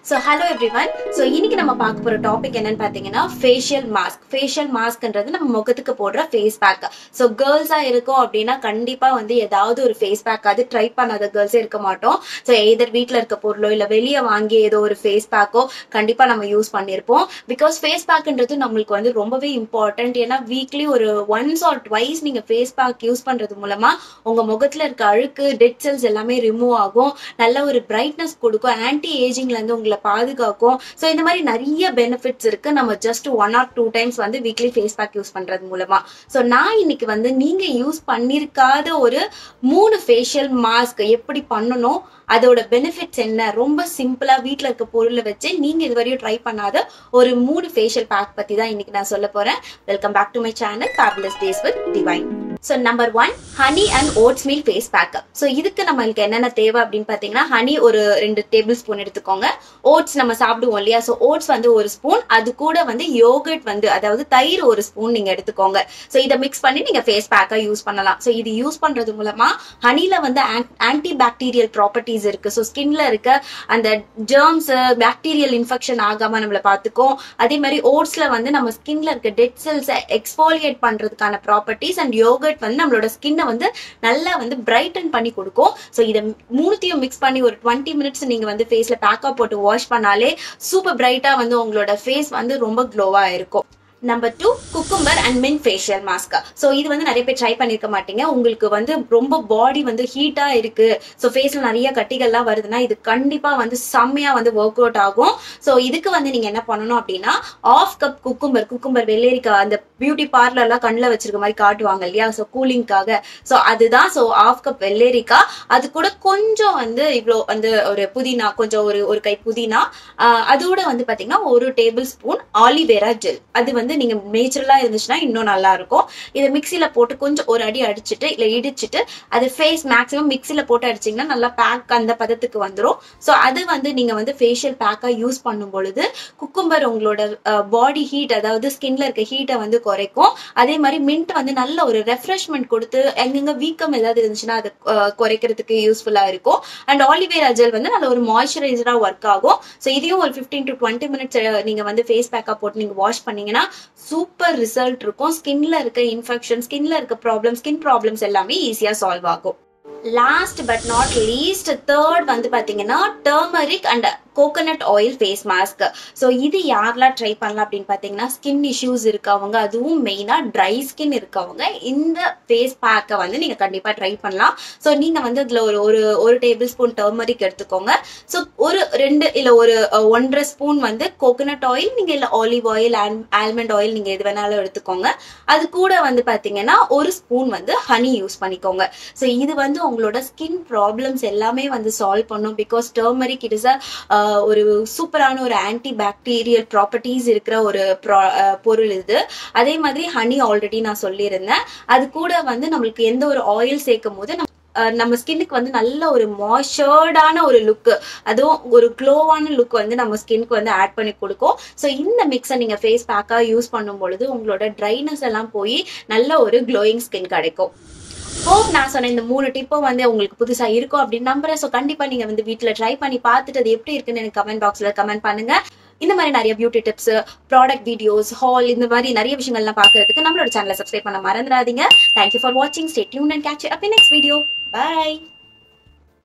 So hello everyone. So இன்னைக்கு நம்ம பார்க்க போற டாபிக் என்னன்னு பாத்தீங்கன்னா facial mask. Facial maskன்றது நம்ம முகத்துக்கு போடுற face pack. So girls-ஆ இருக்கோம் அப்படின்னா கண்டிப்பா வந்து ஏதாவது ஒரு face pack அது ட்ரை பண்ணாத girls இருக்க மாட்டோம். So either வீட்ல இருக்க பொருளோ இல்ல வெளிய வாங்கி ஏதோ ஒரு face pack-ஓ கண்டிப்பா நம்ம யூஸ் பண்ணிருப்போம். Because face packன்றது நம்மளுக்கு வந்து ரொம்பவே இம்பார்ட்டன்ட். ஏன்னா வீக்லி ஒரு once or twice நீங்க face pack யூஸ் பண்றது மூலமா உங்க முகத்துல இருக்க அழுக்கு டெட் செல்ஸ் எல்லாமே ரிமூவ் ஆகும். நல்ல ஒரு பிரைட்னஸ் கொடுக்கும். ஆன்டி ஏஜிங்ல இருந்து உங்களை பாதுகாக்கும். சோ இந்த மாதிரி நிறைய பெனிஃபிட்ஸ் இருக்கு. நம்ம ஜஸ்ட் 1 or 2 டைம்ஸ் வந்து வீக்லி ஃபேஸ் பேக் யூஸ் பண்றது மூலமா. சோ நான் இன்னைக்கு வந்து நீங்க யூஸ் பண்ணிருக்காத ஒரு 3 ஃபேஷியல் மாஸ்க் எப்படி பண்ணணும், அதோட பெனிஃபிட்ஸ் என்ன, ரொம்ப சிம்பிளா வீட்ல இருக்க பொருளை வச்சு நீங்க இதுவரையும் ட்ரை பண்ணாத ஒரு 3 ஃபேஷியல் பேக் பத்தி தான் இன்னைக்கு நான் சொல்ல போறேன். Welcome back to my channel Fabulous Days with Divine. So number 1, honey and oats meal face pack. So இதுக்கு நம்மளுக்கு என்னென்ன தேவை அப்படின்னு பாத்தீங்கன்னா, ஹனி ஒரு 2 டேபிள் ஸ்பூன் எடுத்துக்கோங்க. ஓட்ஸ் நம்ம சாப்பிடுவோம் இல்லையா, ஸோ ஓட்ஸ் வந்து 1 ஸ்பூன், அது கூட வந்து யோகர்ட் வந்து அதாவது தயிர் 1 ஸ்பூன் நீங்க எடுத்துக்கோங்க. ஸோ இதை மிக்ஸ் பண்ணி நீங்க ஃபேஸ் பேக்கா யூஸ் பண்ணலாம். ஸோ இது யூஸ் பண்றது மூலமா ஹனில வந்து ஆன்டி பாக்டீரியல் ப்ராப்பர்ட்டிஸ் இருக்கு. ஸோ ஸ்கின்ல இருக்க அந்த ஜெர்ம்ஸ் பாக்டீரியல் இன்ஃபெக்ஷன் ஆகாம நம்மள பாத்துக்கும். அதே மாதிரி ஓட்ஸ்ல வந்து நம்ம ஸ்கின்ல இருக்க டெட் செல்ஸ் எக்ஸ்போலியேட் பண்றதுக்கான ப்ராப்பர்ட்டிஸ் அண்ட் யோகர்ட் வந்து நம்மளோட ஸ்கின்னை வந்து நல்லா வந்து பிரைட்டன் பண்ணி கொடுக்கும். ஸோ இதை மூணுத்தையும் மிக்ஸ் பண்ணி ஒரு 20 மினிட்ஸ் நீங்க வந்து ஃபேஸ்ல பேக்கா போட்டு வாஷ் பண்ணாலே சூப்பர் பிரைட்டா வந்து உங்களோட ஃபேஸ் வந்து ரொம்ப க்ளோவா இருக்கும். Number 2, cucumber and mint facial mask. So இது வந்து நிறைய பேர் ட்ரை பண்ணிருக்க மாட்டீங்க. உங்களுக்கு வந்து ரொம்ப பாடி வந்து ஹீட்டா இருக்கு, ஸோ ஃபேஸ்ல நிறைய கட்டிகள்லாம் வருதுன்னா இது கண்டிப்பா வந்து செம்மையா வந்து ஒர்க் அவுட் ஆகும். ஸோ இதுக்கு வந்து நீங்க என்ன பண்ணணும் அப்படின்னா, 1/2 கப் குக்கும்பர் வெள்ளரிக்காய், அந்த பியூட்டி பார்லர்லாம் கண்ணில் வச்சிருக்க மாதிரி காட்டுவாங்க இல்லையா, ஸோ கூலிங்காக. ஸோ அதுதான். ஸோ 1/2 கப் வெள்ளரிக்காய், அது கூட கொஞ்சம் வந்து இவ்வளோ வந்து ஒரு புதினா, கொஞ்சம் ஒரு கை புதினா, அதோட வந்து பாத்தீங்கன்னா 1 டேபிள் ஸ்பூன் ஆலிவேரா ஜெல். அது வந்து நீங்க நேச்சுரலா இருந்துச்சுன்னா இன்னும் நல்லா இருக்கும். இதை மிக்சில போட்டு கொஞ்சம் ஒரு அடி அடிச்சுட்டு இல்ல இடிச்சுட்டு அது ஃபேஸ் மேக்ஸிமம் மிக்சில போட்டு அடிச்சீங்கன்னா நல்லா பேக் அந்த பதத்துக்கு வந்துடும். ஸோ அது வந்து நீங்க வந்து ஃபேஷியல் பேக்கா யூஸ் பண்ணும் பொழுது குக்கும்பர் உங்களோட பாடி ஹீட், அதாவது ஸ்கின்ல இருக்க ஹீட்டை வந்து குறைக்கும். அதே மாதிரி மின்ட் வந்து நல்ல ஒரு ரெஃப்ரெஷ்மெண்ட் கொடுத்து எங்கெங்க வீக்கம் ஏதாவது இருந்துச்சுன்னா அது குறைக்கிறதுக்கு யூஸ்ஃபுல்லா இருக்கும். அண்ட் ஆலிவேரா ஜெல் வந்து நல்ல ஒரு மாய்ஸ்சரைசரா ஒர்க் ஆகும். ஸோ இதையும் ஒரு 15 to 20 மினிட்ஸ் நீங்க வந்து ஃபேஸ் பேக்கா போட்டு நீங்க வாஷ் பண்ணீங்கன்னா சூப்பர் ரிசல்ட் இருக்கும். ஸ்கின்ல இருக்க இன்ஃபெக்ஷன், ஸ்கின்ல இருக்க ப்ராப்ளம், ஸ்கின் ப்ராப்ளம்ஸ் எல்லாமே ஈஸியா சால்வ் ஆகும். Last but not least, third வந்து பாத்தீங்கன்னா turmeric and coconut oil face mask. So இது யாரெல்லாம் ட்ரை பண்ணலாம் அப்படின்னு பாத்தீங்கன்னா, ஸ்கின் இஷ்யூஸ் இருக்கவங்க, அதுவும் மெயினா ட்ரை ஸ்கின் இருக்கவங்க இந்த ஃபேஸ் பேக்கை வந்து நீங்க கண்டிப்பா ட்ரை பண்ணலாம். ஸோ நீங்க வந்து அதுல ஒரு டேபிள் ஸ்பூன் டர்மரிக் எடுத்துக்கோங்க. ஸோ ஒரு 2 இல்ல ஒரு 1.5 ஸ்பூன் வந்து கோகனட் ஆயில், நீங்க இல்ல ஆலிவ் ஆயில், ஆல்மண்ட் ஆயில், நீங்க எது வேணாலும் எடுத்துக்கோங்க. அது கூட வந்து பாத்தீங்கன்னா 1 ஸ்பூன் வந்து ஹனி யூஸ் பண்ணிக்கோங்க. ஸோ இது வந்து உங்களோட ஸ்கின் ப்ராப்ளம்ஸ் எல்லாமே வந்து சால்வ் பண்ணும். பிகாஸ் டர்மரிக் இட் இஸ் ஒரு சூப்பரான ஒரு ஆன்டி பாக்டீரியல் ப்ராப்பர்ட்டிஸ் இருக்கிற ஒரு பொருள் இது. அதே மாதிரி ஹனி ஆல்ரெடி நான் சொல்லியிருந்தேன். அது கூட வந்து நம்மளுக்கு எந்த ஒரு ஆயில் சேர்க்கும் போது நம்ம ஸ்கின்னுக்கு வந்து நல்ல ஒரு மாய்ஸ்சர்டான ஒரு லுக், அதுவும் ஒரு க்ளோவான லுக் வந்து நம்ம ஸ்கின்க்கு வந்து ஆட் பண்ணி கொடுக்கும். ஸோ இந்த மிக்ஸை நீங்க ஃபேஸ் பேக்கா யூஸ் பண்ணும் பொழுது உங்களோட ட்ரைனஸ் எல்லாம் போய் நல்ல ஒரு க்ளோயிங் ஸ்கின் கிடைக்கும். நான் சொன்ன இந்த 3 டிப்பும் வந்து உங்களுக்கு புதுசா இருக்கும் அப்படின்னு நம்புறேன். ஸோ கண்டிப்பா நீங்க வந்து வீட்டுல ட்ரை பண்ணி பார்த்துட்டு அது எப்படி இருக்குன்னு எனக்கு கமெண்ட் பாக்ஸ்ல கமெண்ட் பண்ணுங்க. இந்த மாதிரி நிறைய beauty tips, product videos, hall, இந்த மாதிரி நிறைய விஷயங்கள்லாம் பாக்குறதுக்கு நம்மளோட சேனலை சப்ஸ்கிரைப் பண்ண மறந்துடாதீங்க. தேங்க்யூ ஃபார் வாட்சிங். Stay tuned and catch you up in next video. By.